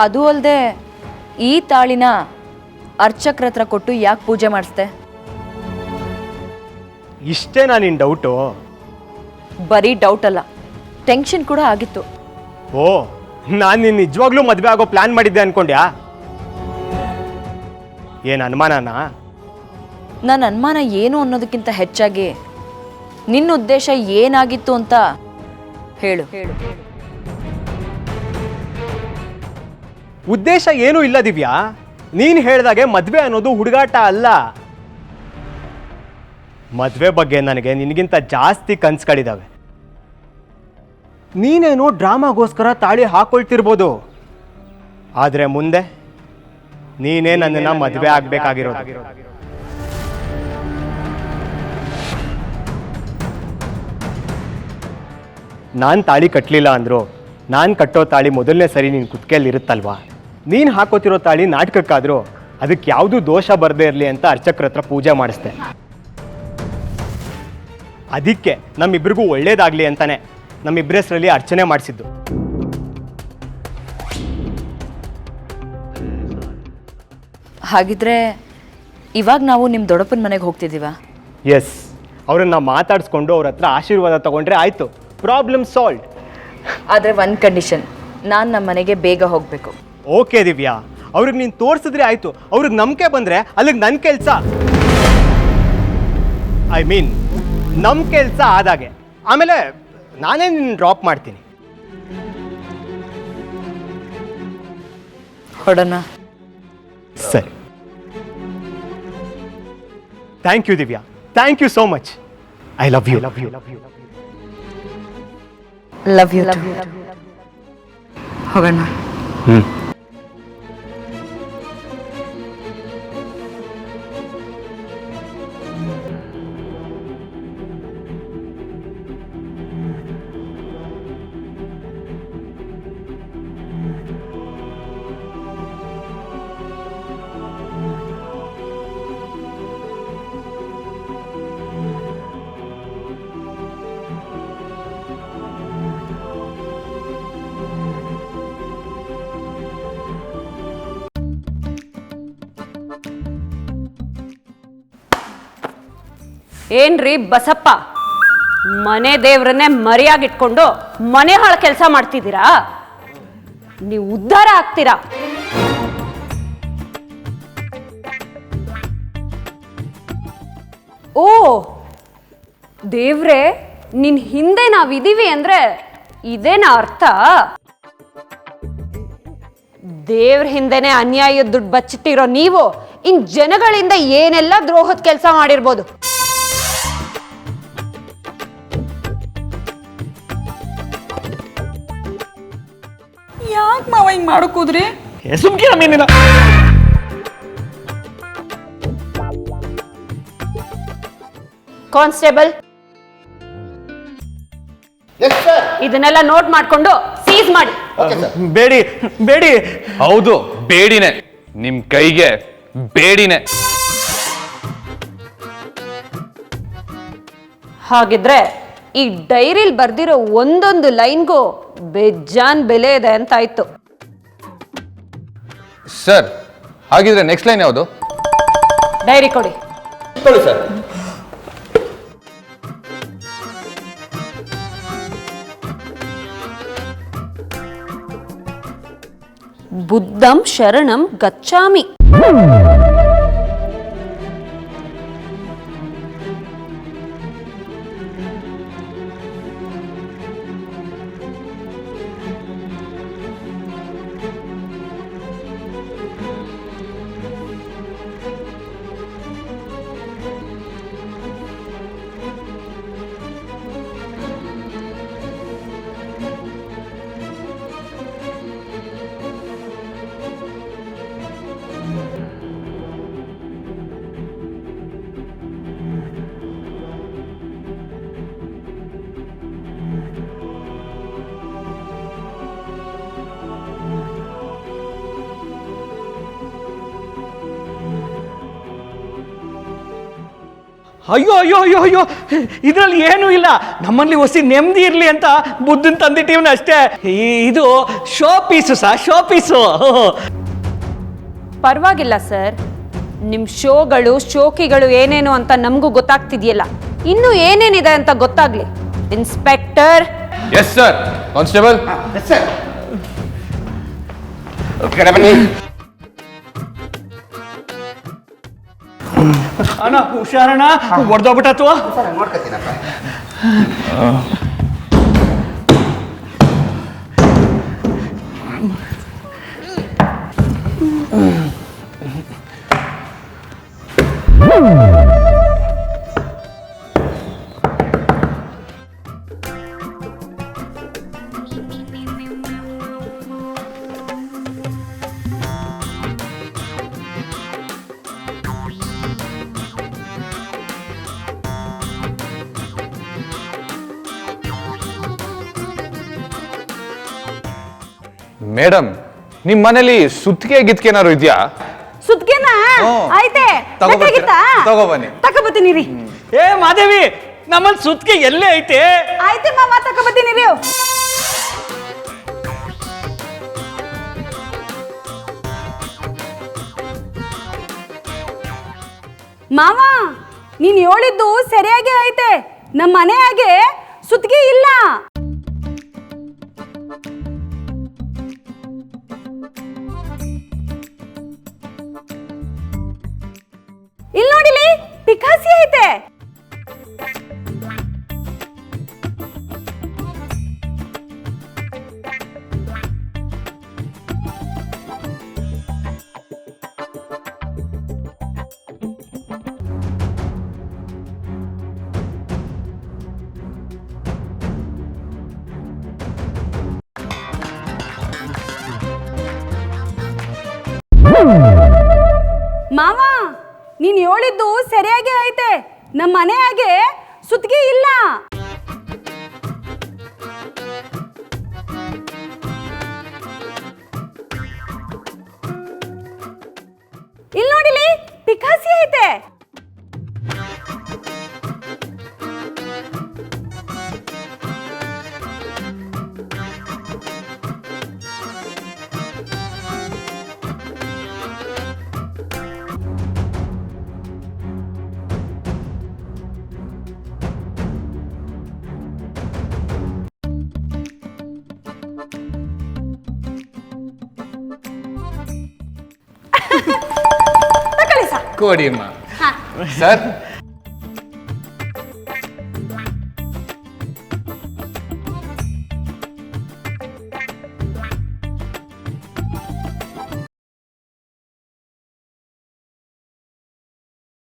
ಅದು ಅಲ್ಲದೆ ಈ ತಾಳಿನ ಅರ್ಚಕ್ರ ಹತ್ರ ಕೊಟ್ಟು ಯಾಕೆ ಪೂಜೆ ಮಾಡಿಸ್ದೆ? ಇಷ್ಟೇನಾ ನಿನ್ನ ಡೌಟು? ಬರೀ ಡೌಟ್ ಅಲ್ಲ, ಟೆನ್ಷನ್ ಕೂಡ ಆಗಿತ್ತು. ಓ, ನಾನು ನಿನ್ನ ನಿಜವಾಗ್ಲೂ ಮದುವೆ ಆಗೋ ಪ್ಲಾನ್ ಮಾಡಿದ್ದೆ ಅನ್ಕೊಂಡ್ಯಾ? ಏನು ಅನುಮಾನನಾ? ನನ್ನ ಅನುಮಾನ ಏನು ಅನ್ನೋದಕ್ಕಿಂತ ಹೆಚ್ಚಾಗಿ ನಿನ್ನ ಉದ್ದೇಶ ಏನಾಗಿತ್ತು ಅಂತ ಹೇಳು. ಉದ್ದೇಶ ಏನೂ ಇಲ್ಲ ದಿವ್ಯಾ. ನೀನು ಹೇಳ್ದಾಗೆ ಮದುವೆ ಅನ್ನೋದು ಹುಡುಗಾಟ ಅಲ್ಲ. ಮದುವೆ ಬಗ್ಗೆ ನನಗೆ ನಿನಗಿಂತ ಜಾಸ್ತಿ ಕನ್ಸುಗಳಿದ್ದಾವೆ. ನೀನೇನು ಡ್ರಾಮಾಗೋಸ್ಕರ ತಾಳಿ ಹಾಕೊಳ್ತಿರ್ಬೋದು, ಆದರೆ ಮುಂದೆ ನೀನೇ ನನ್ನನ್ನು ಮದುವೆ ಆಗಬೇಕಾಗಿರೋದು. ನಾನು ತಾಳಿ ಕಟ್ಟಲಿಲ್ಲ ಅಂದರು ನಾನು ಕಟ್ಟೋ ತಾಳಿ ಮೊದಲನೇ ಸರಿ ನಿನ್ನ ಕುತ್ತಿಗೆಯಲ್ಲಿ ಇರುತ್ತಲ್ವಾ. ನೀನು ಹಾಕೋತಿರೋ ತಾಳಿ ನಾಟಕಕ್ಕಾದರೂ ಅದಕ್ಕೆ ಯಾವುದೂ ದೋಷ ಬರದೇ ಇರಲಿ ಅಂತ ಅರ್ಚಕ್ರ ಹತ್ರ ಪೂಜೆ ಮಾಡಿಸ್ದೆ. ಅದಕ್ಕೆ ನಮ್ಮಿಬ್ಬರಿಗೂ ಒಳ್ಳೇದಾಗಲಿ ಅಂತಾನೆ ನಮ್ಮಿಬ್ಬರ ಹೆಸರಲ್ಲಿ ಅರ್ಚನೆ ಮಾಡಿಸಿದ್ದು. ಹಾಗಿದ್ರೆ ಇವಾಗ ನಾವು ನಿಮ್ಮ ದೊಡ್ಡಪ್ಪನ ಮನೆಗೆ ಹೋಗ್ತಿದ್ದೀವಾ? ಎಸ್, ಅವ್ರನ್ನ ಮಾತಾಡಿಸ್ಕೊಂಡು ಅವ್ರ ಹತ್ರ ಆಶೀರ್ವಾದ ತಗೊಂಡ್ರೆ ಆಯಿತು, ಪ್ರಾಬ್ಲಮ್ ಸಾಲ್ವ್. ಆದರೆ ಒಂದು ಕಂಡೀಷನ್, ನಾನು ನಮ್ಮ ಮನೆಗೆ ಬೇಗ ಹೋಗಬೇಕು. ಓಕೆ ದಿವ್ಯಾ, ಅವ್ರಿಗೆ ನೀನು ತೋರಿಸಿದ್ರೆ ಆಯಿತು. ಅವ್ರಿಗೆ ನಂಬಿಕೆ ಬಂದರೆ ಅಲ್ಲಿಗೆ ನನ್ನ ಕೆಲಸ, ಐ ಮೀನ್ ನಮ್ಮ ಕೆಲಸ ಆದಾಗೆ. ಆಮೇಲೆ ನಾನೇ ನಿನ್ನ ಡ್ರಾಪ್ ಮಾಡ್ತೀನಿ. ಹೊಡೋಣ? ಸರಿ. Thank you Divya, thank you so much. I love you. Love you. ಹೋಗೋಣ. ಏನ್ರಿ ಬಸಪ್ಪ, ಮನೆ ದೇವ್ರನ್ನೇ ಮರೆಯಾಗಿಟ್ಕೊಂಡು ಮನೆ ಹಾಳು ಕೆಲಸ ಮಾಡ್ತಿದ್ದೀರಾ? ನೀವು ಉದ್ಧಾರ ಆಗ್ತೀರಾ? ಓ ದೇವ್ರೆ, ನಿನ್ ಹಿಂದೆ ನಾವಿದೀವಿ ಅಂದ್ರೆ ಇದೇನಾ ಅರ್ಥ? ದೇವ್ರ ಹಿಂದೆನೆ ಅನ್ಯಾಯದ ದುಡ್ಡು ಬಚ್ಚಿಟ್ಟಿರೋ ನೀವು ಇನ್ ಜನಗಳಿಂದ ಏನೆಲ್ಲ ದ್ರೋಹದ ಕೆಲಸ ಮಾಡಿರ್ಬೋದು. ಯಾಕೆ ಮಾವ ಹಿಂಗ್ ಮಾಡೋಕೋದ್ರಿ? ಕಾನ್ಸ್ಟೇಬಲ್, ಇದನ್ನೆಲ್ಲ ನೋಟ್ ಮಾಡ್ಕೊಂಡು ಸೀಸ್ ಮಾಡಿ. ಬೇಡಿ ಬೇಡಿ. ಹೌದು, ಬೇಡಿನೇ. ನಿಮ್ ಕೈಗೆ ಬೇಡಿನೇ. ಹಾಗಿದ್ರೆ ಈ ಡೈರಿಲ್ ಬರ್ದಿರೋ ಒಂದೊಂದು ಲೈನ್ಗೂ ಬೇಜಾನ್ ಬೆಲೆ ಇದೆ ಅಂತಾಯ್ತು. ಸರ್, ಹಾಗಿದ್ರೆ ನೆಕ್ಸ್ಟ್ ಲೈನ್ ಯಾವುದು? ಡೈರಿ ಕೊಡಿ. ಸರ್. ಬುದ್ಧಂ ಶರಣಂ ಗಚ್ಚಾಮಿ. ಅಯ್ಯೋ ಅಯ್ಯೋ ಅಯ್ಯೋ ಅಯ್ಯೋ ಇದರಲ್ಲಿ ಏನೂ ಇಲ್ಲ. ನಮ್ಮಲ್ಲಿ ಹೊಸಿ ನೆಮ್ಮದಿ ಇರಲಿ ಅಂತ ಬುದ್ಧನ್ ತಂದಿಟ್ಟಿವ್ನ ಅಷ್ಟೇ. ಇದು ಶೋ ಪೀಸು ಶೋ ಪೀಸು. ಪರವಾಗಿಲ್ಲ ಸರ್, ನಿಮ್ಮ ಶೋಗಳು ಶೋಕಿಗಳು ಏನೇನು ಅಂತ ನಮಗೂ ಗೊತ್ತಾಗ್ತಿದೆಯಲ್ಲ, ಇನ್ನೂ ಏನೇನಿದೆ ಅಂತ ಗೊತ್ತಾಗ್ಲಿ. ಇನ್ಸ್ಪೆಕ್ಟರ್. Yes sir. ಕಾನ್ಸ್ಟೇಬಲ್. ಅಣ್ಣ ಹುಷಾರಣ್ಣ, ಹೊಡೆದೋಗ್ಬಿಟ್ಟತ್ವ. ಮೇಡಮ್, ನಿಮ್ ಮನೇಲಿ ಸುತ್ತಿಗೆ ಗಿತ್ಕೇನಾರು ಇದೆಯಾ? ಸುತ್ಗೆನಾ ಆಯ್ತೆ ತಗೋಬನ್ನಿ. ತಗೋಬತ್ತೀನಿ ರೀ. ಏ ಮಾದೇವಿ, ನಮ್ಮಲ್ಲಿ ಸುತ್ತಿಗೆ ಎಲ್ಲೇ ಐತೆ? ಆಯ್ತೆ ಮಾಮ, ತಗೋಬತ್ತೀನಿ ರೀ. ಮಾವ, ನೀನ್ ಹೇಳಿದ್ದು ಸರಿಯಾಗಿ ಐತೆ. ನಮ್ಮ ಮನೆಯಾಗೆ ಸುತ್ತಿಗೆ ಇಲ್ಲ. ಇಲ್ಲಿ ನೋಡಿಲಿ, ಪಿಕಾಸಿ ಐತೆ. ಮಾವ, ನೀನ್ ಹೇಳಿದ್ದು ಸರಿಯಾಗಿ ಐತೆ. ನಮ್ಮ ಮನೆಯಾಗೆ ಸುತ್ತಿಗೆ ಇಲ್ಲ. ಇಲ್ಲಿ ನೋಡಿಲಿ, ಪಿಕಾಸಿ ಐತೆ. ಕೊಡಿ ಅಮ್ಮ. ಸರ್,